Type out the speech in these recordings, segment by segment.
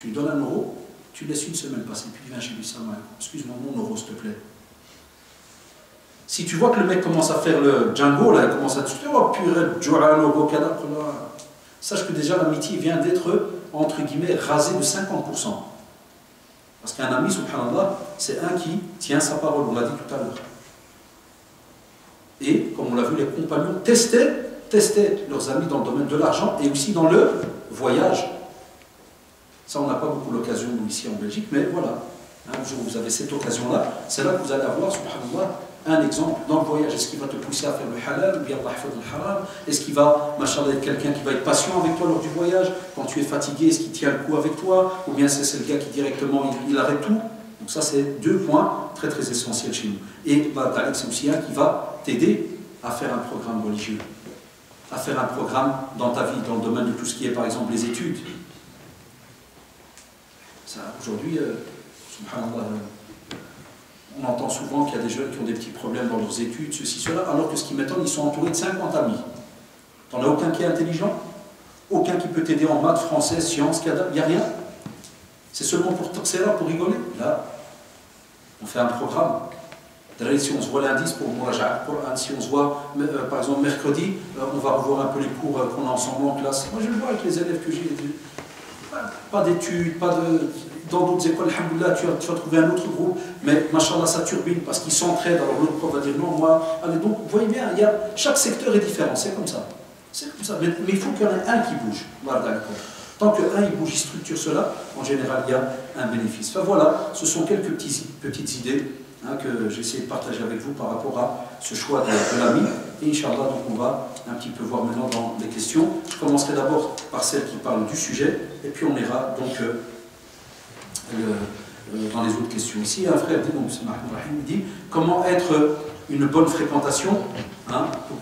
Tu lui donnes 1 euro, tu laisses une semaine passer, puis tu viens chez lui, salam alaikum, excuse-moi, mon euro, s'il te plaît. Si tu vois que le mec commence à faire le Django, là, il commence à te dire, oh purée, Johan, euro, cadavre, sache que déjà l'amitié vient d'être, entre guillemets, rasée de 50%. Parce qu'un ami, subhanallah, c'est un qui tient sa parole, on l'a dit tout à l'heure. Et, comme on l'a vu, les compagnons testaient leurs amis dans le domaine de l'argent et aussi dans le voyage. Ça, on n'a pas beaucoup l'occasion, nous, ici en Belgique, mais voilà. Un jour, vous avez cette occasion-là, c'est là que vous allez avoir, subhanallah, un exemple dans le voyage. Est-ce qu'il va te pousser à faire le halal ou bien le haram? Est-ce qu'il va, machallah, être quelqu'un qui va être patient avec toi lors du voyage? Quand tu es fatigué, est-ce qu'il tient le coup avec toi? Ou bien c'est le gars qui directement, il arrête tout? Donc ça, c'est 2 points très très essentiels chez nous. Et c'est aussi un qui va t'aider à faire un programme religieux, à faire un programme dans ta vie, dans le domaine de tout ce qui est, par exemple, les études. Aujourd'hui, subhanallah, on entend souvent qu'il y a des jeunes qui ont des petits problèmes dans leurs études, ceci, cela, alors que ce qui m'étonne, ils sont entourés de 50 amis. T'en as aucun qui est intelligent? Aucun qui peut t'aider en maths, français, sciences, il n'y a rien? C'est seulement c'est là pour rigoler? Là, on fait un programme. D'ailleurs, si on se voit lundi, pour Muraja'a al-Qur'an, si on se voit, par exemple, mercredi, on va revoir un peu les cours qu'on a ensemble en classe. Moi, je le vois avec les élèves que j'ai. Pas d'études, pas de... Dans d'autres écoles, alhamdoulilah, tu vas trouver un autre groupe, mais machallah, ça turbine parce qu'ils s'entraident. Alors l'autre prof va dire non, moi. Allez, donc, vous voyez bien, chaque secteur est différent, c'est comme ça. C'est comme ça. Mais il faut qu'il y en ait un qui bouge. Tant qu'un il bouge, il structure cela, en général, il y a un bénéfice. Enfin voilà, ce sont quelques petites idées que j'ai essayé de partager avec vous par rapport à ce choix de l'ami. Et Inch'Allah, donc on va un petit peu voir maintenant dans les questions. Je commencerai d'abord par celle qui parle du sujet, et puis on ira donc dans les autres questions. Ici, un frère dit, donc c'est Mahmoud dit, comment être une bonne fréquentation, pour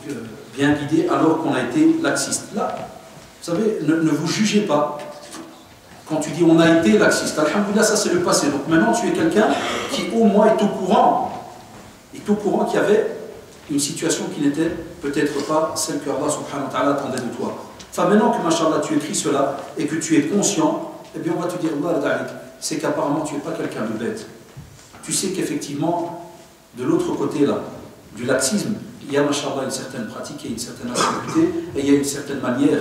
bien guider alors qu'on a été laxiste. Là, vous savez, ne vous jugez pas. Quand tu dis on a été laxiste, alhamdoulilah, ça c'est le passé. Donc maintenant tu es quelqu'un qui au moins est au courant qu'il y avait une situation qui n'était peut-être pas celle que Allah subhanahu wa ta'ala attendait de toi. Enfin maintenant que machallah tu écris cela et que tu es conscient, eh bien on va te dire c'est qu'apparemment tu n'es pas quelqu'un de bête. Tu sais qu'effectivement, de l'autre côté là, du laxisme, il y a machallah une certaine pratique et une certaine activité et il y a une certaine manière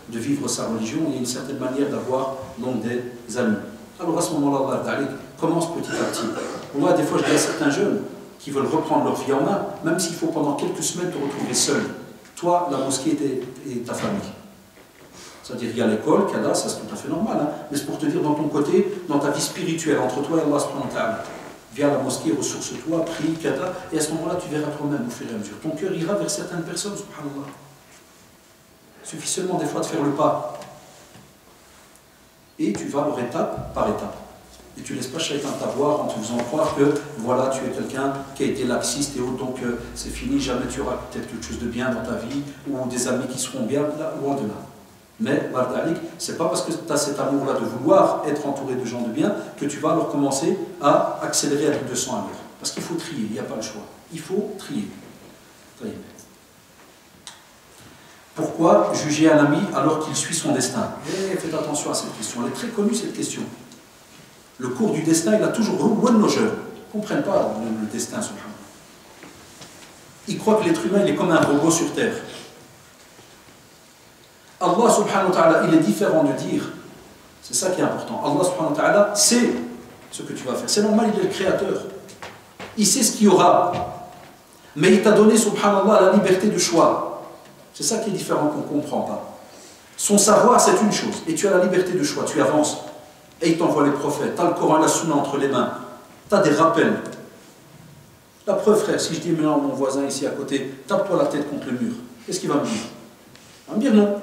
de vivre sa religion, il y a une certaine manière d'avoir donc des amis. Alors à ce moment-là, Allah commence petit à petit. Moi, des fois, je dis à certains jeunes qui veulent reprendre leur vie en main, même s'il faut pendant quelques semaines te retrouver seul. Toi, la mosquée et ta famille. C'est-à-dire, il y a l'école, Kada, ça c'est tout à fait normal, mais c'est pour te dire dans ton côté, dans ta vie spirituelle, entre toi et Allah subhanahu wa ta'ala. Viens à la mosquée, ressource-toi, prie, Kada, et à ce moment-là, tu verras toi-même au fur et à mesure. Ton cœur ira vers certaines personnes, subhanallah. Il suffit seulement des fois de faire le pas. Et tu vas alors étape par étape. Et tu ne laisses pas chacun t'avoir en te faisant croire que voilà, tu es quelqu'un qui a été laxiste et autres, donc c'est fini, jamais tu auras peut-être quelque chose de bien dans ta vie, ou des amis qui seront bien, là, loin de là. Mais, Bardalik, c'est pas parce que tu as cet amour-là de vouloir être entouré de gens de bien que tu vas alors commencer à accélérer à 200 à l'heure. Parce qu'il faut trier, il n'y a pas le choix. Il faut trier. Pourquoi juger un ami alors qu'il suit son destin? Faites attention à cette question, elle est très connue cette question. Le cours du destin, il a toujours loin de nos jeunes. Ils ne comprennent pas le destin, subhanallah. Ils croient que l'être humain, il est comme un robot sur terre. Allah subhanahu wa ta'ala, il est différent de dire, c'est ça qui est important. Allah subhanahu wa ta'ala sait ce que tu vas faire. C'est normal, il est le créateur. Il sait ce qu'il y aura. Mais il t'a donné, subhanallah, la liberté de choix. C'est ça qui est différent qu'on ne comprend pas. Son savoir, c'est une chose. Et tu as la liberté de choix. Tu avances. Et il t'envoie les prophètes. Tu as le Coran et la Sunna entre les mains. Tu as des rappels. La preuve, frère, si je dis maintenant à mon voisin ici à côté, tape-toi la tête contre le mur. Qu'est-ce qu'il va me dire? Il va me dire non.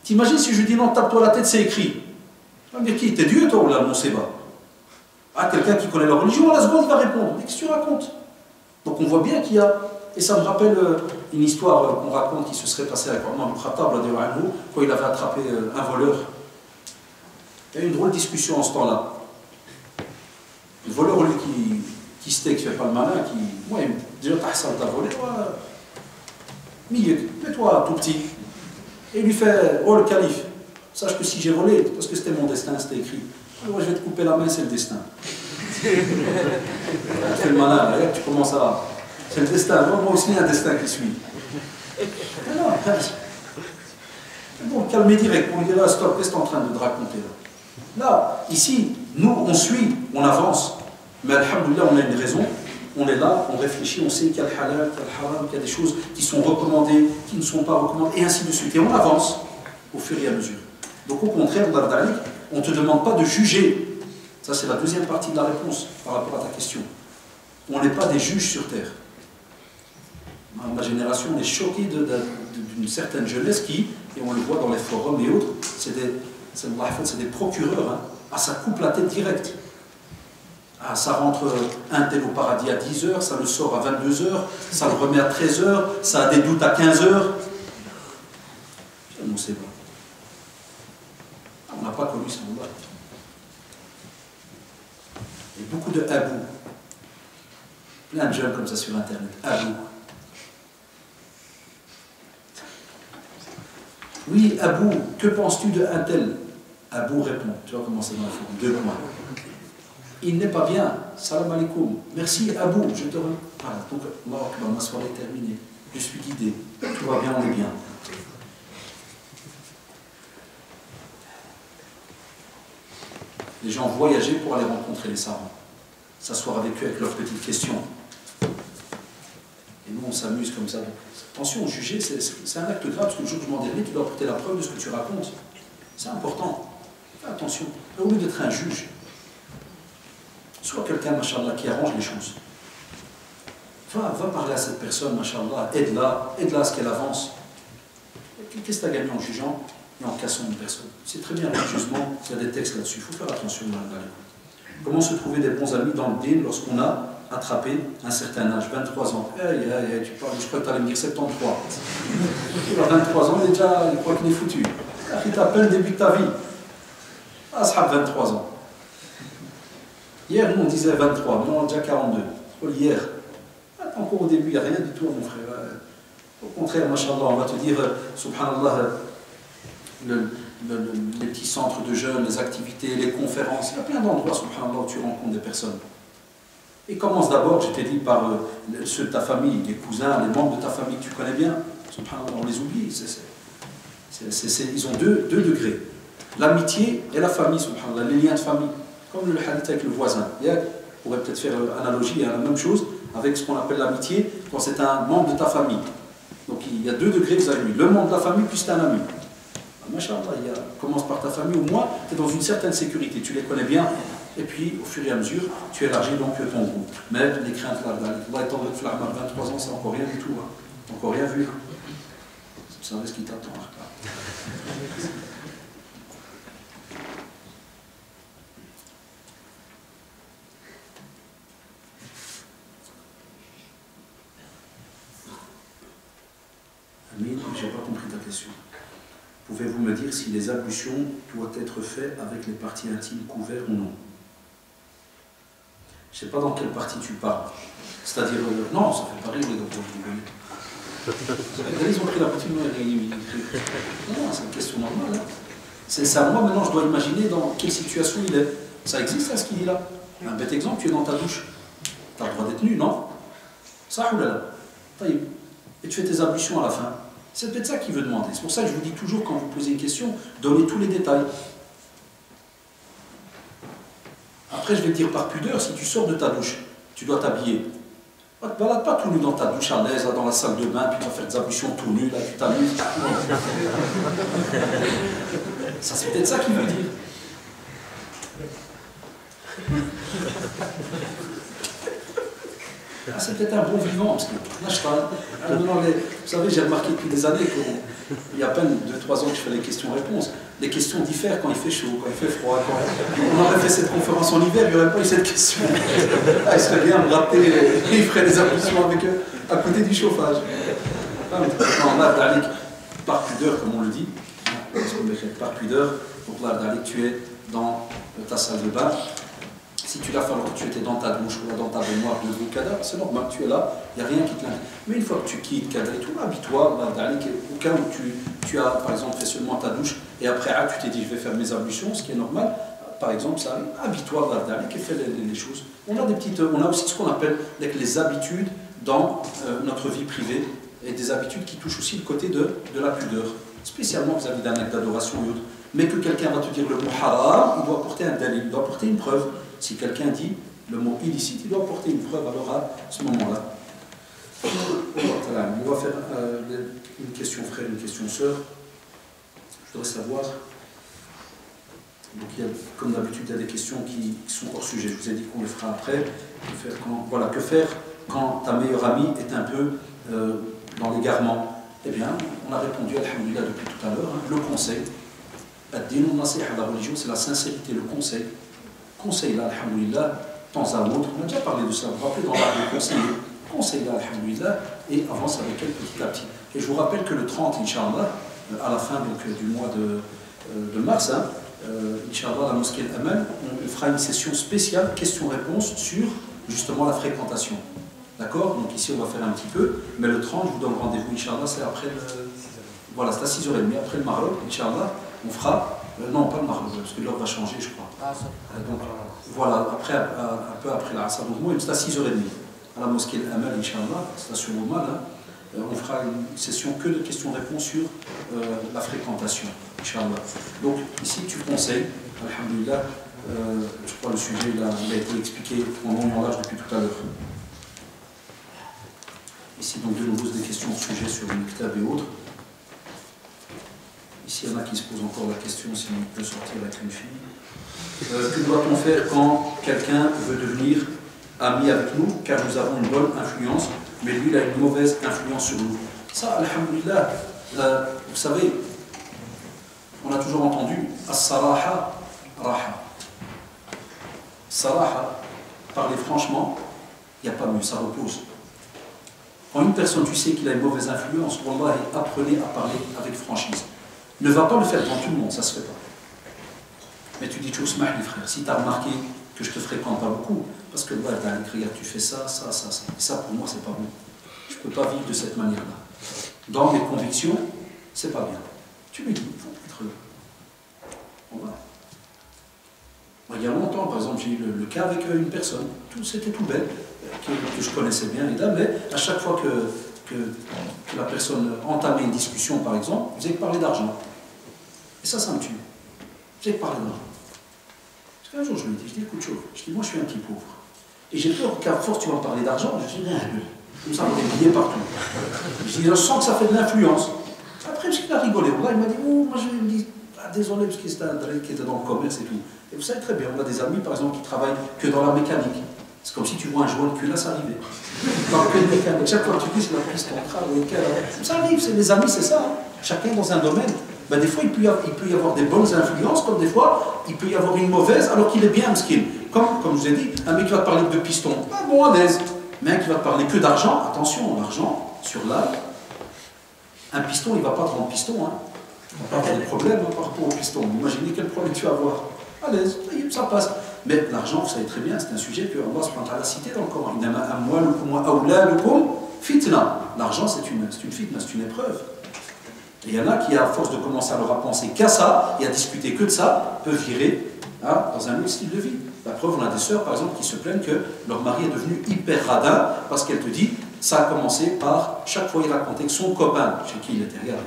T'imagines si je lui dis non, tape-toi la tête, c'est écrit. Il va me dire qui? T'es Dieu, toi, ou là, mon Séba? Ah, quelqu'un qui connaît la religion, à la seconde, il va répondre. Qu'est-ce que tu racontes? Donc on voit bien qu'il y a. Et ça me rappelle une histoire qu'on raconte qui se serait passée avec Omar ibn Khattab, quand il avait attrapé un voleur. Il y a eu une drôle de discussion en ce temps-là. Le voleur, lui, qui steak, qui fait pas le malin, qui. Moi, il me dit déjà, t'as volé, mets-toi tout petit. Et il lui fait, oh le calife, sache que si j'ai volé, parce que c'était mon destin, c'était écrit. Alors, je vais te couper la main, c'est le destin. Tu fais le malin, là, tu commences à. C'est le destin. Moi aussi, il y a un destin qui suit. Non, bon, calmez direct pour lui dire là, stop, qu'est-ce que tu es en train de raconter là? Là, ici, nous, on suit, on avance. Mais alhamdoulilah, on a une raison. On est là, on réfléchit, on sait qu'il y a le halal, qu'il y a le haram, qu'il y a des choses qui sont recommandées, qui ne sont pas recommandées, et ainsi de suite. Et on avance au fur et à mesure. Donc au contraire, on ne te demande pas de juger. Ça, c'est la deuxième partie de la réponse par rapport à ta question. On n'est pas des juges sur terre. Ma génération, on est choqué d'une certaine jeunesse qui, et on le voit dans les forums et autres, c'est des procureurs. Hein. Ah, ça coupe la tête directe. Ah, ça rentre un tel au paradis à 10h, ça le sort à 22h, ça le remet à 13h, ça a des doutes à 15h. On ne sait pas. On n'a pas connu ça. Il y a beaucoup de Abou. Plein de jeunes comme ça sur Internet. Abou. Oui, Abou, que penses-tu de un tel? Abou répond. Tu vois comment c'est dans la forme. 2 points. Il n'est pas bien. Salam alaikum. Merci Abou, je te remercie. Voilà, donc ma soirée est terminée. Je suis guidé. Tout va bien, on est bien. Les gens voyageaient pour aller rencontrer les savants, s'asseoir avec eux avec leurs petites questions. Et nous, on s'amuse comme ça. Attention, juger, c'est un acte grave, parce que le jugement dernier, tu dois apporter la preuve de ce que tu racontes. C'est important. Fais attention. Au lieu d'être un juge, sois quelqu'un, machallah, qui arrange les choses. Va parler à cette personne, machallah, aide-la à ce qu'elle avance. Qu'est-ce que tu as gagné en jugeant et en cassant une personne? C'est très bien, religieusement, il y a des textes là-dessus, il faut faire attention. Comment se trouver des bons amis dans le dîn lorsqu'on a attrapé un certain âge, 23 ans? Tu parles, je crois que tu allais me dire 73. Il a 23 ans, il croit qu'il est foutu. Il à peine le début de ta vie. Ah, ça a 23 ans. Hier, nous, on disait 23, maintenant on a déjà 42. Hier. Encore au début, il n'y a rien du tout, mon frère. Au contraire, machallah, on va te dire, subhanallah, les petits centres de jeunes, les activités, les conférences, il y a plein d'endroits, subhanallah, où tu rencontres des personnes. Et commence d'abord, je t'ai dit, par ceux de ta famille, les cousins, les membres de ta famille que tu connais bien. Subhanallah, on les oublie. Ils ont deux degrés. L'amitié et la famille, subhanallah, les liens de famille. Comme le hadith avec le voisin. On pourrait peut-être faire analogie à la même chose avec ce qu'on appelle l'amitié quand c'est un membre de ta famille. Donc il y a 2 degrés vis-à-vis. Le membre de la famille, puis c'est un ami. Machallah, commence par ta famille, au moins tu es dans une certaine sécurité, tu les connais bien, et puis au fur et à mesure, tu élargis donc ton groupe. Mais les craintes, là, étant donné que tu as 23 ans, c'est encore rien du tout. Hein. Encore rien vu. Tu savais ce qui t'attend. Amine, je n'ai pas compris ta question. Pouvez-vous me dire si les ablutions doivent être faites avec les parties intimes couvertes ou non? Je ne sais pas dans quelle partie tu parles. C'est-à-dire, non, ça ne fait pas rire les gars. Ils ont pris la petite. Non, c'est une question normale. Hein. C'est à moi maintenant, je dois imaginer dans quelle situation il est. Ça existe, hein, ce qu'il dit là. Un bête exemple, tu es dans ta douche. Tu as le droit d'être nu, non? Ça ou là. Et tu fais tes ablutions à la fin. C'est peut-être ça qu'il veut demander. C'est pour ça que je vous dis toujours, quand vous posez une question, donnez tous les détails. Après, je vais te dire par pudeur, si tu sors de ta douche, tu dois t'habiller. Ne te balade pas tout nu dans ta douche à l'aise, dans la salle de bain, puis tu vas faire des ablutions tout nu, là, tu t'amuses. Ça, c'est peut-être ça qu'il veut dire. Ah, c'est peut-être un bon vivant, parce que là, je parle. Vous savez, j'ai remarqué depuis des années qu'il y a à peine 2-3 ans que je fais les questions-réponses. Les questions diffèrent quand il fait chaud, quand il fait froid. On aurait fait cette conférence en hiver, il n'y aurait pas eu cette question. Ah, il serait bien me rappeler, il ferait des ablutions avec eux à côté du chauffage. Non, là, par pudeur, comme on le dit, par pudeur, donc là, tu es dans ta salle de bain. Si tu l'as fait alors que tu étais dans ta douche ou dans ta baignoire de cadavre, c'est normal, tu es là, il n'y a rien qui te l'indique. Mais une fois que tu quittes cadavre et tout, habille-toi, au cas où tu as par exemple fait seulement ta douche et après tu t'es dit je vais faire mes ablutions, ce qui est normal, par exemple, ça arrive, habille-toi d'aller, qui fait les choses. On a aussi ce qu'on appelle les habitudes dans notre vie privée, et des habitudes qui touchent aussi le côté de la pudeur, spécialement vis-à-vis d'un acte d'adoration et autres. Mais que quelqu'un va te dire le mot haram, il doit porter un dalil, il doit porter une preuve. Si quelqu'un dit le mot illicite, il doit porter une preuve alors à ce moment-là. On va faire une question frère, une question sœur. Je voudrais savoir, donc comme d'habitude, il y a des questions qui sont hors sujet. Je vous ai dit qu'on les fera après. Que faire quand ta meilleure amie est un peu dans l'égarement? Eh bien, on a répondu, alhamdoulilah, depuis tout à l'heure, le conseil. La religion, c'est la sincérité, le conseil. Conseil-là, alhamdoulilah, de temps à autre. On a déjà parlé de ça, vous vous rappelez dans l'arbre de conseiller. Conseil-là, alhamdoulilah, et avance avec elle petit à petit. Et je vous rappelle que le 30, Inch'Allah, à la fin donc, du mois de mars, Inch'Allah, la mosquée Al-Amal, on fera une session spéciale, questions-réponses, sur justement la fréquentation. D'accord? Donc ici, on va faire un petit peu, mais le 30, je vous donne rendez-vous, Inch'Allah, c'est après le... Voilà, c'est à 6h30, après le Maroc, Inch'Allah, on fera... non, pas le Maroc, parce que l'heure va changer, je crois. Donc, voilà, un peu après la Asr, donc moi, c'est à 6h30, à la mosquée Al-Amal, Inch'Allah, station Oman, on fera une session que de questions-réponses sur la fréquentation, Inch'Allah. Donc, ici, tu conseilles, alhamdoulilah, je crois que le sujet il a été expliqué en long et en large depuis tout à l'heure. Ici, donc, de nouveau, des questions au sujet sur le kitab et autres. Ici, il y en a qui se posent encore la question si on peut sortir avec une fille. Que doit-on faire quand quelqu'un veut devenir ami avec nous, car nous avons une bonne influence, mais lui, il a une mauvaise influence sur nous? Ça, alhamdoulilah, vous savez, on a toujours entendu as-saraha raha. Saraha, parler franchement, il n'y a pas mieux, ça repose. Quand une personne, tu sais qu'il a une mauvaise influence, wallah, apprenez à parler avec franchise. Ne va pas le faire devant tout le monde, ça ne se fait pas. Mais tu dis, tu osmah, les frères, si tu as remarqué que je ne te fréquente pas beaucoup, parce que ouais, regarde, tu fais ça. Et ça, pour moi, c'est pas bon. Je ne peux pas vivre de cette manière-là. Dans mes convictions, c'est pas bien. Tu me dis, il faut être... Voilà. Il y a longtemps, par exemple, j'ai eu le cas avec une personne, c'était tout bête, que je connaissais bien, mais à chaque fois que la personne entamait une discussion, par exemple, vous avez parlé d'argent. Et ça me tue. Vous avez parlé d'argent. Parce qu'un jour, je lui dis, écoute, je dis, moi, je suis un petit pauvre. Et j'ai peur qu'à force, tu vas me parler d'argent, je dis, comme ça, on est billets partout. Je dis, je sens que ça fait de l'influence. Après, il a rigolé. Là, il m'a dit, oh, moi, je me dis, désolé, parce que c'était un drôle qui était dans le commerce et tout. Et vous savez très bien, on a des amis, par exemple, qui travaillent que dans la mécanique. C'est comme si tu vois un joueur de culasse arriver. Dans le mécanique, chaque fois que tu dis, c'est la piste en train, ça arrive, les amis, c'est ça. Hein. Chacun dans un domaine. Ben, des fois, il peut y avoir des bonnes influences, comme des fois, il peut y avoir une mauvaise, alors qu'il est bien mesquin. Comme je vous ai dit, un mec qui va te parler de piston, pas bon à l'aise. Mais un qui va te parler que d'argent, attention, l'argent, sur l'ail, un piston, il ne va pas te rendre piston. Hein. On va pas avoir des problèmes par rapport au piston. Imaginez quel problème tu vas avoir. À l'aise, ça passe. Mais l'argent, vous savez très bien, c'est un sujet que Allah subhanahu wa ta'ala a cité dans le Coran. Fitna. L'argent, c'est une fitna, c'est une épreuve. Et il y en a qui, à force de commencer à leur à penser qu'à ça et à discuter que de ça, peuvent virer dans un autre style de vie. La preuve, on a des sœurs, par exemple, qui se plaignent que leur mari est devenu hyper radin parce qu'elle te dit, ça a commencé par, chaque fois il racontait que son copain, chez qui il était, regardez,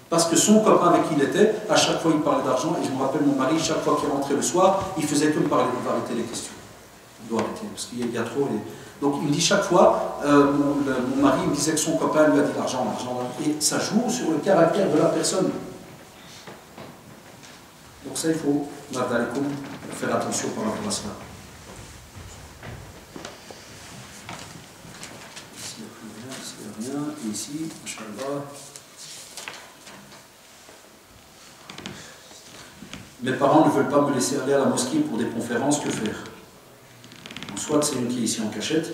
parce que son copain avec qui il était, à chaque fois il parlait d'argent, et je me rappelle mon mari, chaque fois qu'il rentrait le soir, il faisait que me parler, il va arrêter les questions. Il doit arrêter, parce qu'il y a trop... Donc il me dit chaque fois, mon mari me disait que son copain lui a dit l'argent, et ça joue sur le caractère de la personne. Donc ça, il faut faire attention par rapport à cela. Ici, il n'y a rien, et ici, Inch'Allah. Mes parents ne veulent pas me laisser aller à la mosquée pour des conférences, que faire? Soit c'est une qui est ici en cachette,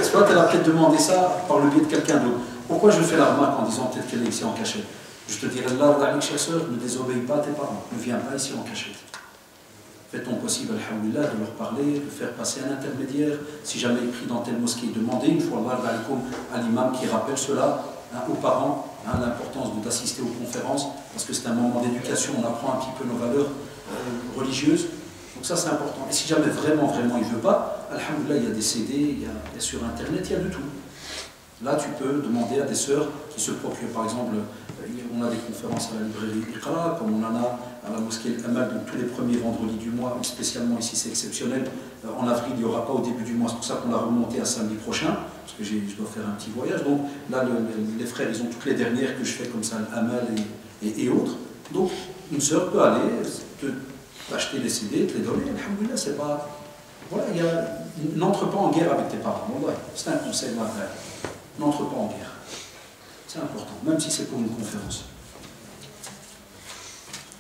soit elle a peut-être demandé ça par le biais de quelqu'un d'autre. Pourquoi je fais la remarque en disant peut-être qu'elle est ici en cachette? Je te dirais, là, chère sœur, ne désobéis pas à tes parents, ne viens pas ici en cachette. Fais ton possible, alhamdoulilah, de leur parler, de faire passer un intermédiaire. Si jamais il prie dans telle mosquée, demandez une fois à l'imam qui rappelle cela aux parents, l'importance d'assister aux conférences. parce que c'est un moment d'éducation, on apprend un petit peu nos valeurs religieuses. Donc ça c'est important. Et si jamais vraiment il ne veut pas, alhamdoulilah, il y a des CD, il y a sur internet, il y a de tout. Là tu peux demander à des sœurs qui se procurent, par exemple, on a des conférences à la librairie Iqra, comme on en a à la mosquée Al-Amal, donc tous les premiers vendredis du mois, spécialement ici c'est exceptionnel. En avril il n'y aura pas au début du mois, c'est pour ça qu'on l'a remonté à samedi prochain, parce que je dois faire un petit voyage. Donc là les frères ils ont toutes les dernières que je fais comme ça, Al-Amal et autres. Donc une sœur peut aller, t'acheter les CD, te les donner, alhamdoulilah, c'est pas... Voilà, n'entre pas en guerre avec tes parents, voilà, c'est un conseil là, n'entre pas en guerre. C'est important, même si c'est pour une conférence.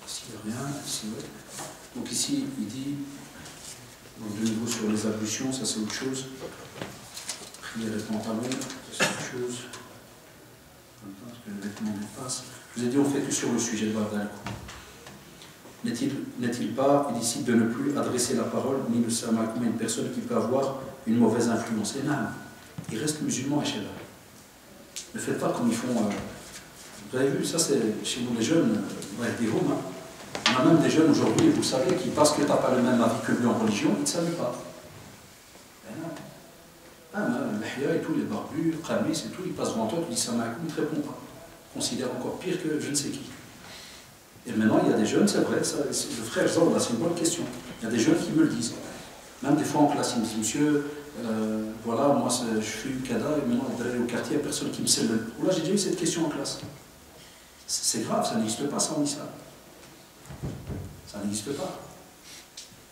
S'il n'y a rien, ici, ouais. Donc ici, il dit, donc de nouveau sur les ablutions, ça c'est autre chose. Prier les pantalons, c'est autre chose. Parce que le vêtement dépasse. Je vous ai dit, on fait que sur le sujet de Bardal. N'est-il pas illicite de ne plus adresser la parole, ni le salam à une personne qui peut avoir une mauvaise influence? Et non, il reste musulman et chez ne faites pas comme ils font. Vous avez vu, ça c'est chez nous les jeunes, des homes. Hein. On a même des jeunes aujourd'hui, vous savez, qui parce que tu n'as pas le même avis que lui en religion, ils ne te saluent pas. Le hia et tout, les barbus, Khamis et tout, ils passent devant toi, tu dis salam alaikum, ils ne te répondent pas. Ils considèrent encore pire que je ne sais qui. Et maintenant, il y a des jeunes, c'est vrai, le frère Zor, c'est une bonne question. Il y a des jeunes qui me le disent. Même des fois en classe, ils me disent, monsieur, voilà, moi je suis Kada, et maintenant au quartier, il n'y a personne qui me sait le. Là, j'ai déjà eu cette question en classe. C'est grave, ça n'existe pas sans ça. Ça n'existe pas.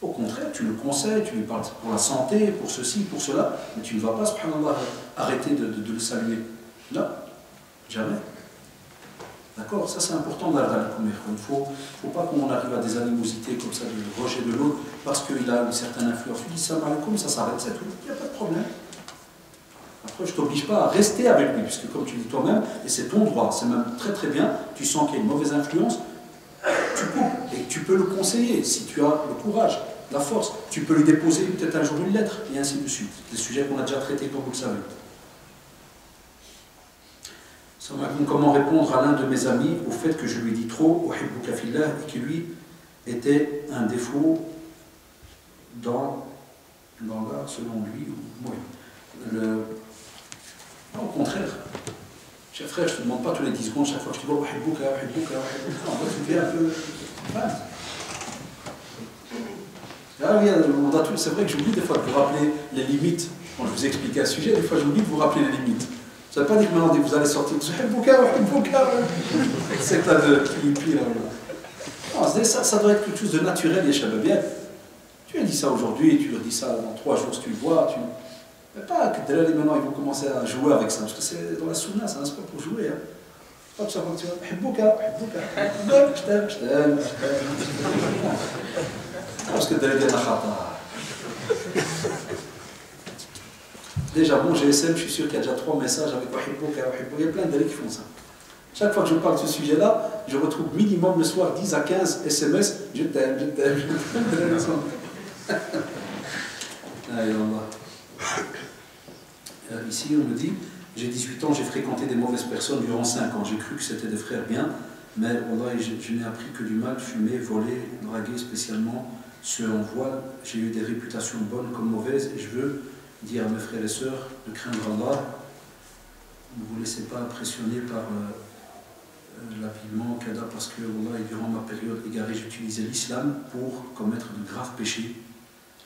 Au contraire, tu le conseilles, tu lui parles pour la santé, pour ceci, pour cela, mais tu ne vas pas, subhanallah, arrêter de le saluer. Là, jamais. D'accord? Ça c'est important dans le commerce. Il ne faut pas qu'on arrive à des animosités comme ça, de rejet de l'autre, parce qu'il a une certaine influence. Tu dis salam alaikum, ça s'arrête, c'est tout. Il n'y a pas de problème. Après, je ne t'oblige pas à rester avec lui, puisque comme tu dis toi-même, et c'est ton droit, c'est même très très bien, tu sens qu'il y a une mauvaise influence, tu coupes, et tu peux le conseiller, si tu as le courage, la force. Tu peux lui déposer peut-être un jour une lettre, et ainsi de suite. Des sujets qu'on a déjà traités, comme vous le savez. Comment répondre à l'un de mes amis au fait que je lui dis trop, uhibbuka fillah, et qui lui était un défaut dans l'art selon lui. Oui. Au contraire, cher frère, je ne te demande pas tous les 10 secondes, chaque fois que je te dis uhibbuka, uhibbuka, uhibbuka, on va te faire un peu. Ah oui, c'est vrai que j'oublie des fois de vous rappeler les limites. Quand je vous explique un sujet, des fois j'oublie de vous rappeler les limites. Ça ne veut pas dire que maintenant vous allez sortir de c'est là de Philippines. Non, ça doit être quelque chose de naturel, les bien. Tu lui dis ça aujourd'hui, tu leur dis ça dans 3 jours si tu le vois. Mais pas que dès là, maintenant ils vont commencer à jouer avec ça, parce que c'est dans la sunna, ça c'est pas pour jouer. Hein. Pas pour ça que tu vas. Je t'aime. Parce que dès là, il y a la khata. Déjà, bon, GSM, je suis sûr qu'il y a déjà 3 messages avec Wahibouka, Wahibouka. Il y a plein d'élèves qui font ça. Chaque fois que je parle de ce sujet-là, je retrouve minimum le soir 10 à 15 SMS. Je t'aime, je t'aime, je t'aime. Ici, on me dit, j'ai 18 ans, j'ai fréquenté des mauvaises personnes durant 5 ans. J'ai cru que c'était des frères bien, mais je n'ai appris que du mal, fumer, voler, draguer spécialement ceux en voile. J'ai eu des réputations bonnes comme mauvaises et je veux dire à mes frères et sœurs de craindre Allah. Ne vous laissez pas impressionner par l'habillement, Kada, parce que durant ma période égarée, j'utilisais l'islam pour commettre de graves péchés.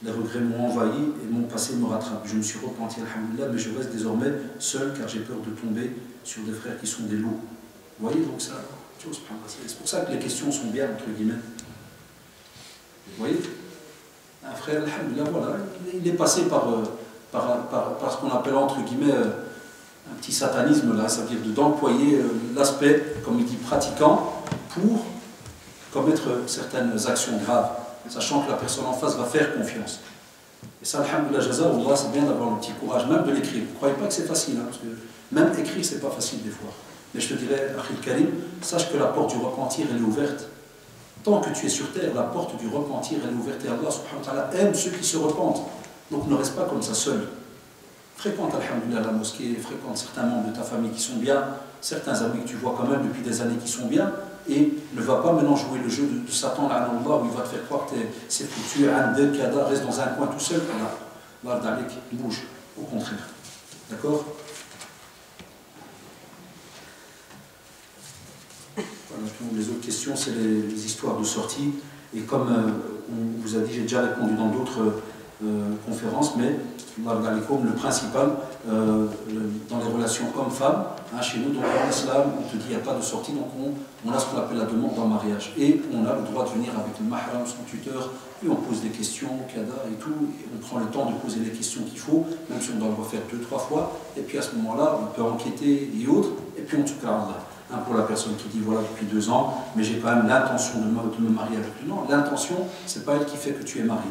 Les regrets m'ont envahi et mon passé me rattrape. Je me suis repenti, alhamdoulilah, mais je reste désormais seul car j'ai peur de tomber sur des frères qui sont des loups. Vous voyez donc ça, c'est pour ça que les questions sont bien, entre guillemets. Vous voyez? Un frère, alhamdoulilah, voilà, il est passé par ce qu'on appelle entre guillemets un petit satanisme là, ça veut dire d'employer l'aspect, comme il dit, pratiquant pour commettre certaines actions graves, sachant que la personne en face va faire confiance. Et ça, alhamdoulilah, jazakallah, c'est bien d'avoir le petit courage, même de l'écrire. Ne croyez pas que c'est facile, hein, parce que même écrire, c'est pas facile des fois. Mais je te dirais, Akhil Karim, sache que la porte du repentir, elle est ouverte. Tant que tu es sur terre, la porte du repentir, elle est ouverte. Et Allah subhanahu wa ta'ala aime ceux qui se repentent. Donc ne reste pas comme ça seul. Fréquente, alhamdoulilah, la mosquée, fréquente certains membres de ta famille qui sont bien, certains amis que tu vois quand même depuis des années qui sont bien, et ne va pas maintenant jouer le jeu de Satan là, où il va te faire croire que c'est foutu, reste dans un coin tout seul. Là, bouge, au contraire. D'accord? Voilà, les autres questions, c'est les histoires de sortie. Et comme on vous a dit, j'ai déjà répondu dans d'autres conférences, mais le principal, dans les relations hommes-femmes, hein, chez nous, donc en islam, on te dit qu'il n'y a pas de sortie, donc on a ce qu'on appelle la demande d'un mariage. Et on a le droit de venir avec le mahram, son tuteur, et on pose des questions, kada et tout, et on prend le temps de poser les questions qu'il faut, même si on doit le refaire 2-3 fois, et puis à ce moment-là, on peut enquêter et autres, et puis on te parle. Hein, pour la personne qui dit voilà depuis 2 ans, mais j'ai quand même l'intention de me marier avec lui. Non, l'intention, c'est pas elle qui fait que tu es marié.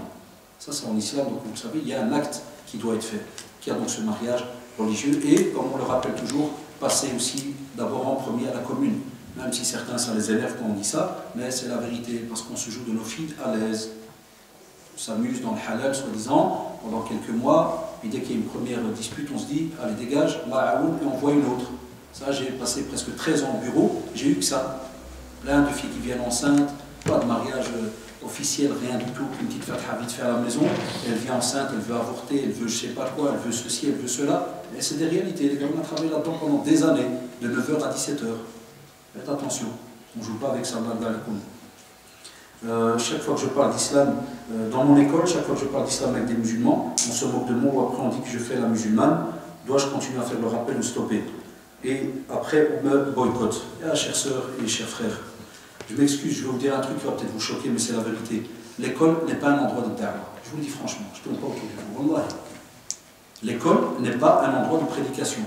Ça, c'est en islam, donc vous savez, il y a un acte qui doit être fait, qui a donc ce mariage religieux, et comme on le rappelle toujours, passer aussi d'abord en premier à la commune, même si certains ça les énerve quand on dit ça, mais c'est la vérité, parce qu'on se joue de nos filles à l'aise, on s'amuse dans le halal, soi-disant, pendant quelques mois, puis dès qu'il y a une première dispute, on se dit, allez dégage, et on voit une autre. Ça, j'ai passé presque 13 ans au bureau, j'ai eu que ça. Plein de filles qui viennent enceintes, pas de mariage officiel, rien du tout, une petite fatha vite fait à la maison, elle vient enceinte, elle veut avorter, elle veut je sais pas quoi, elle veut ceci, elle veut cela. Et c'est des réalités, les gars, on a travaillé là-dedans pendant des années, de 9h à 17h. Faites attention, on ne joue pas avec ça dans les coups. Chaque fois que je parle d'islam dans mon école, chaque fois que je parle d'islam avec des musulmans, on se moque de moi, ou après on dit que je fais la musulmane, dois-je continuer à faire le rappel ou stopper? Et après, on me boycotte. Ah, chères sœurs et chers frères, je m'excuse, je vais vous dire un truc qui va peut-être vous choquer, mais c'est la vérité. L'école n'est pas un endroit de da'wah. Je vous le dis franchement, je ne tourne pas autour de vous. L'école n'est pas un endroit de prédication.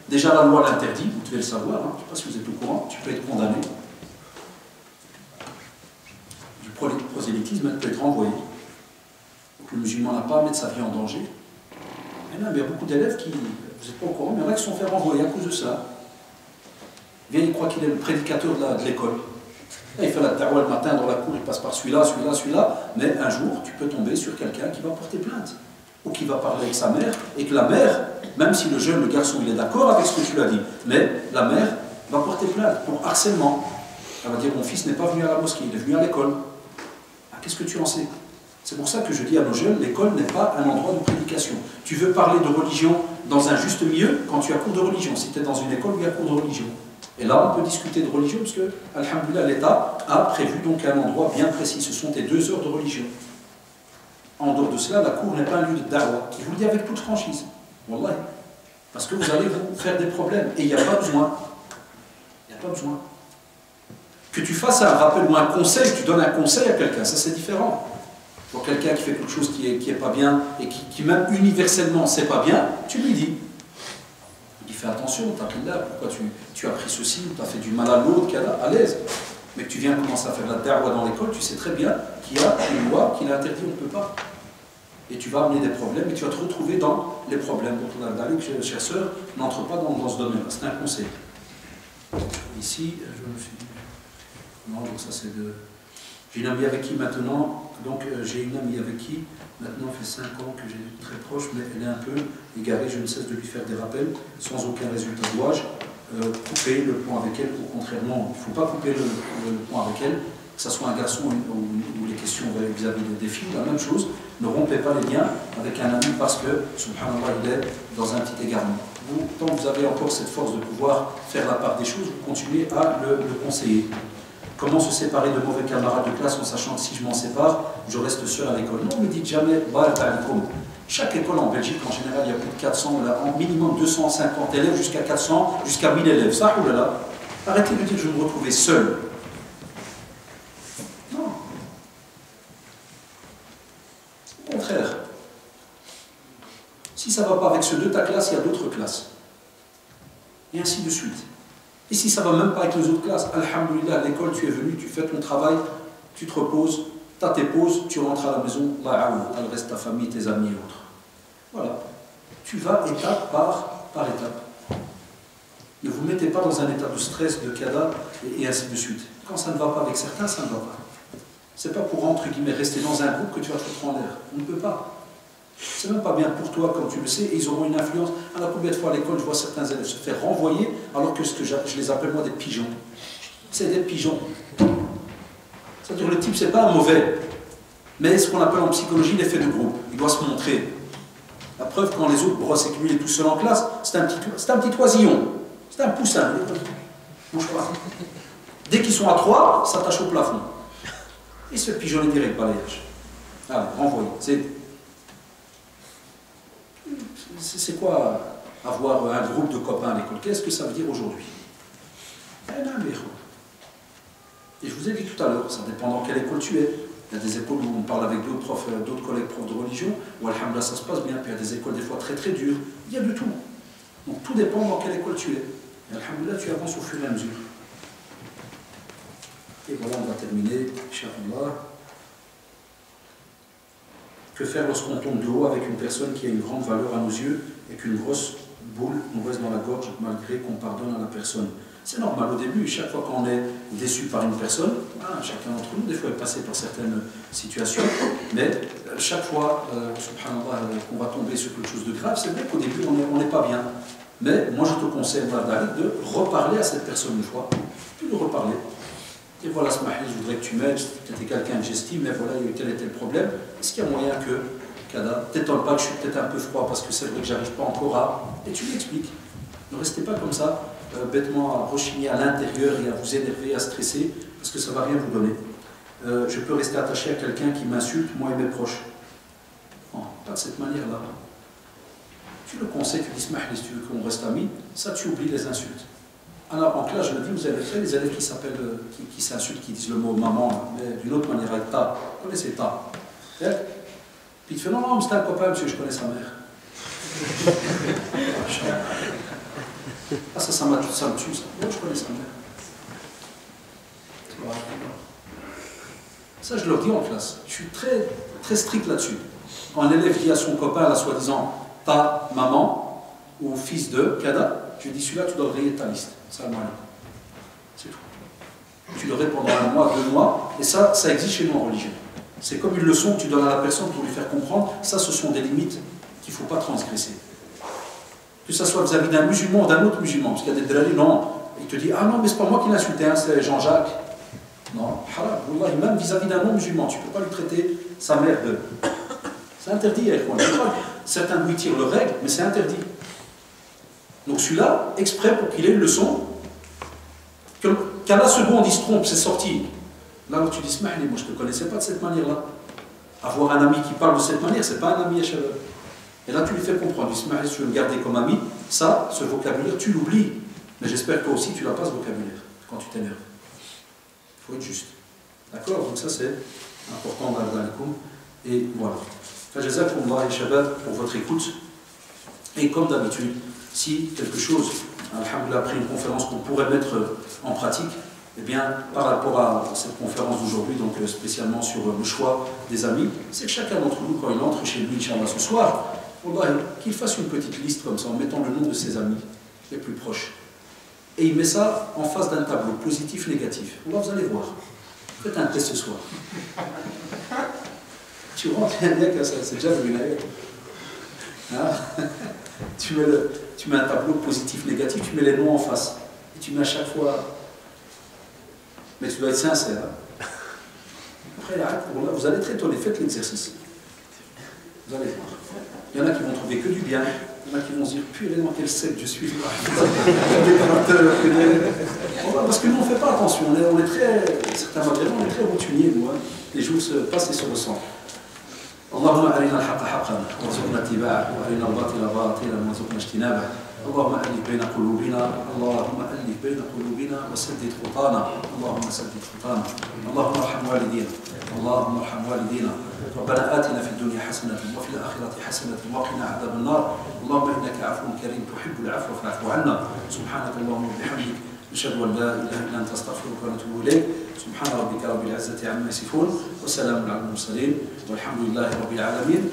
Déjà, la loi l'interdit, vous devez le savoir, hein. Je ne sais pas si vous êtes au courant, tu peux être condamné. Du prosélytisme, tu peux être renvoyé. Donc le musulman n'a pas à mettre sa vie en danger. Et là, il y a beaucoup d'élèves qui... Vous n'êtes pas au courant, mais il y en a qui se sont fait renvoyer à cause de ça. Il croit qu'il est le prédicateur de l'école. Il fait la da'wah le matin dans la cour, il passe par celui-là, celui-là, celui-là, mais un jour, tu peux tomber sur quelqu'un qui va porter plainte, ou qui va parler avec sa mère, et que la mère, même si le garçon, il est d'accord avec ce que tu lui as dit, mais la mère va porter plainte pour harcèlement. Elle va dire, mon fils n'est pas venu à la mosquée, il est venu à l'école. Ah, qu'est-ce que tu en sais? C'est pour ça que je dis à nos jeunes, l'école n'est pas un endroit de prédication. Tu veux parler de religion dans un juste milieu quand tu as cours de religion. Si tu es dans une école où il y a cours de religion. Et là, on peut discuter de religion parce que, alhamdoulilah, l'État a prévu donc un endroit bien précis. Ce sont tes 2 heures de religion. En dehors de cela, la cour n'est pas un lieu de da'wah. Je vous le dis avec toute franchise. Wallahi. Parce que vous allez vous faire des problèmes. Et il n'y a pas besoin. Il n'y a pas besoin. Que tu fasses un rappel ou un conseil, tu donnes un conseil à quelqu'un, ça c'est différent. Pour quelqu'un qui fait quelque chose qui est pas bien et qui même universellement c'est pas bien, tu lui dis. Il fait attention, t'as pris là, pourquoi tu as pris ceci, ou tu as fait du mal à l'autre, à l'aise. Mais que tu viens commencer à faire la da'wah dans l'école, tu sais très bien qu'il y a une loi qui l'interdit, on ne peut pas. Et tu vas amener des problèmes et tu vas te retrouver dans les problèmes. Donc on a d'aller, chère sœur, n'entre pas dans ce domaine-là, c'est un conseil. Ici, je me suis dit, non, donc ça c'est de... J'ai une amie avec qui maintenant, donc j'ai une amie avec qui, maintenant fait 5 ans que j'ai très proche, mais elle est un peu égarée, je ne cesse de lui faire des rappels, sans aucun résultat. Dois-je couper le pont avec elle, ou contrairement, il ne faut pas couper le pont avec elle, que ce soit un garçon ou les questions vis-à-vis des filles, la même chose, ne rompez pas les liens avec un ami parce que, subhanallah, il est dans un petit égarement. Vous, tant que vous avez encore cette force de pouvoir faire la part des choses, vous continuez à le conseiller. Comment se séparer de mauvais camarades de classe en sachant que si je m'en sépare, je reste seul à l'école? Non, ne dites jamais chaque école en Belgique, en général, il y a plus de 400, en minimum 250 élèves, jusqu'à 400, jusqu'à 1000 élèves. Ça, oulala. Arrêtez de dire que je me retrouvais seul. Non. Au contraire. Si ça ne va pas avec ceux de ta classe, il y a d'autres classes. Et ainsi de suite. Et si ça ne va même pas avec les autres classes, alhamdoulilah, à l'école, tu es venu, tu fais ton travail, tu te reposes, tu as tes pauses, tu rentres à la maison, elle reste ta famille, tes amis et autres. Voilà. Tu vas étape par étape. Ne vous mettez pas dans un état de stress, de kada, et ainsi de suite. Quand ça ne va pas avec certains, ça ne va pas. Ce n'est pas pour, entre guillemets, rester dans un groupe que tu vas te foutre en l'air. On ne peut pas. C'est même pas bien pour toi, comme tu le sais, et ils auront une influence. Alors combien de fois à l'école, je vois certains élèves se faire renvoyer, alors que je les appelle moi des pigeons. C'est des pigeons. C'est-à-dire le type, c'est pas un mauvais, mais ce qu'on appelle en psychologie l'effet de groupe. Il doit se montrer. La preuve, quand les autres brossent et que lui il est tout seul en classe, c'est un petit oisillon. C'est un poussin. Bouge pas. Dès qu'ils sont à 3, ça s'attache au plafond. Il se fait pigeonner direct balayage. Allez, renvoyez. C'est quoi avoir un groupe de copains à l'école? Qu'est-ce que ça veut dire aujourd'hui? Et je vous ai dit tout à l'heure, ça dépend dans quelle école tu es. Il y a des écoles où on parle avec d'autres profs, d'autres collègues profs de religion, où alhamdoulilah ça se passe bien, puis il y a des écoles des fois très très dures. Il y a de tout. Donc tout dépend dans quelle école tu es. Et alhamdoulilah, tu avances au fur et à mesure. Et voilà, on va terminer, Inch'Allah. Que faire lorsqu'on tombe de haut avec une personne qui a une grande valeur à nos yeux et qu'une grosse boule nous reste dans la gorge malgré qu'on pardonne à la personne? C'est normal au début, chaque fois qu'on est déçu par une personne, chacun d'entre nous, des fois, est passé par certaines situations, mais chaque fois, subhanallah, qu'on va tomber sur quelque chose de grave, c'est vrai qu'au début, on n'est pas bien. Mais moi, je te conseille, David, de reparler à cette personne une fois, puis de reparler. Et voilà, Smahi, je voudrais que tu m'aides, tu étais quelqu'un que j'estime, mais voilà, il y a eu tel et tel problème. Est-ce qu'il y a moyen que, Kada, t'étonne pas que je suis peut-être un peu froid parce que c'est vrai que j'arrive pas encore à... Et tu lui expliques. Ne restez pas comme ça, bêtement à rechigner à l'intérieur et à vous énerver, à stresser, parce que ça ne va rien vous donner. Je peux rester attaché à quelqu'un qui m'insulte, moi et mes proches. Non, pas de cette manière-là. Tu le conseilles, tu dis, Smahli, si tu veux qu'on reste amis, ça tu oublies les insultes. Alors en classe, je le dis, vous avez fait les élèves qui s'appellent, qui s'insultent, qui disent le mot maman, mais d'une autre manière, avec ta. Vous connaissez ta. Puis il te fait, non, non, c'est un copain, monsieur, je connais sa mère. Ah, ça me tue, ça. Moi, je connais sa mère. Ça, je leur dis en classe. Je suis très, très strict là-dessus. Quand un élève dit à son copain, là, soi-disant, ta maman, ou fils de Kada, je dis, celui-là, tu dois rayer ta liste. Salam alaikum. C'est tout. Tu le réponds pendant 1 mois, 2 mois, et ça existe chez nous en religion. C'est comme une leçon que tu donnes à la personne pour lui faire comprendre. Ça, ce sont des limites qu'il ne faut pas transgresser. Que ce soit vis-à-vis d'un musulman ou d'un autre musulman, parce qu'il y a des drali, non, il te dit, ah non, mais c'est pas moi qui l'ai insulté, hein, c'est Jean-Jacques. Non, haram, même vis-à-vis d'un non-musulman, tu ne peux pas lui traiter sa mère de... C'est interdit, certains lui tirent le règle, mais c'est interdit. Donc celui-là, exprès pour qu'il ait une leçon, qu'à la seconde il se trompe, c'est sorti. Là où tu dis, Smahli, moi je ne te connaissais pas de cette manière-là. Avoir un ami qui parle de cette manière, c'est pas un ami à Shabab. Et là tu lui fais comprendre, Ismaël, si tu veux me garder comme ami, ça, ce vocabulaire, tu l'oublies. Mais j'espère que toi aussi tu n'as pas ce vocabulaire quand tu t'énerves. Il faut être juste. D'accord? Donc ça c'est important dans le coup. Et voilà. Jazakumullah et Shabab pour votre écoute. Et comme d'habitude, si quelque chose, alhamdoulilah, après une conférence qu'on pourrait mettre en pratique, eh bien, par rapport à cette conférence d'aujourd'hui, donc spécialement sur le choix des amis, c'est que chacun d'entre nous, quand il entre chez lui, Inch'Allah, ce soir, qu'il fasse une petite liste comme ça, en mettant le nom de ses amis les plus proches. Et il met ça en face d'un tableau, positif, négatif. Vous allez voir. Faites un test ce soir. Tu rentres, c'est déjà devenu hein? Tu mets un tableau positif, négatif, tu mets les noms en face. Et tu mets à chaque fois... Mais tu dois être sincère. Hein? Après, vous allez être étonné, faites l'exercice. Vous allez voir. Il y en a qui vont trouver que du bien, il y en a qui vont se dire, purée, dans quel secte je suis. Parce que nous, on ne fait pas attention, on est très, certains maghrébins, on est très routiniers, nous. Hein? Les jours se passent et se ressentent. اللهم أرنا الحق حقا وارزقنا اتباعه وأرنا الباطل باطلا وارزقنا اجتنابه اللهم ألف بين قلوبنا اللهم ألف بين قلوبنا وسدد خطانا اللهم سدد خطانا اللهم ارحم والدينا اللهم ارحم والدينا ربنا آتنا في الدنيا حسنة وفي الآخرة حسنة وقنا عذاب النار اللهم إنك عفو كريم تحب العفو فاعف عنا سبحانك اللهم وبحمدك نشهد أن لا إله إلا أنت أستغفرك ونتوب إليك سبحان ربك رب العزة عما يصفون وسلام على المرسلين والحمد لله رب العالمين.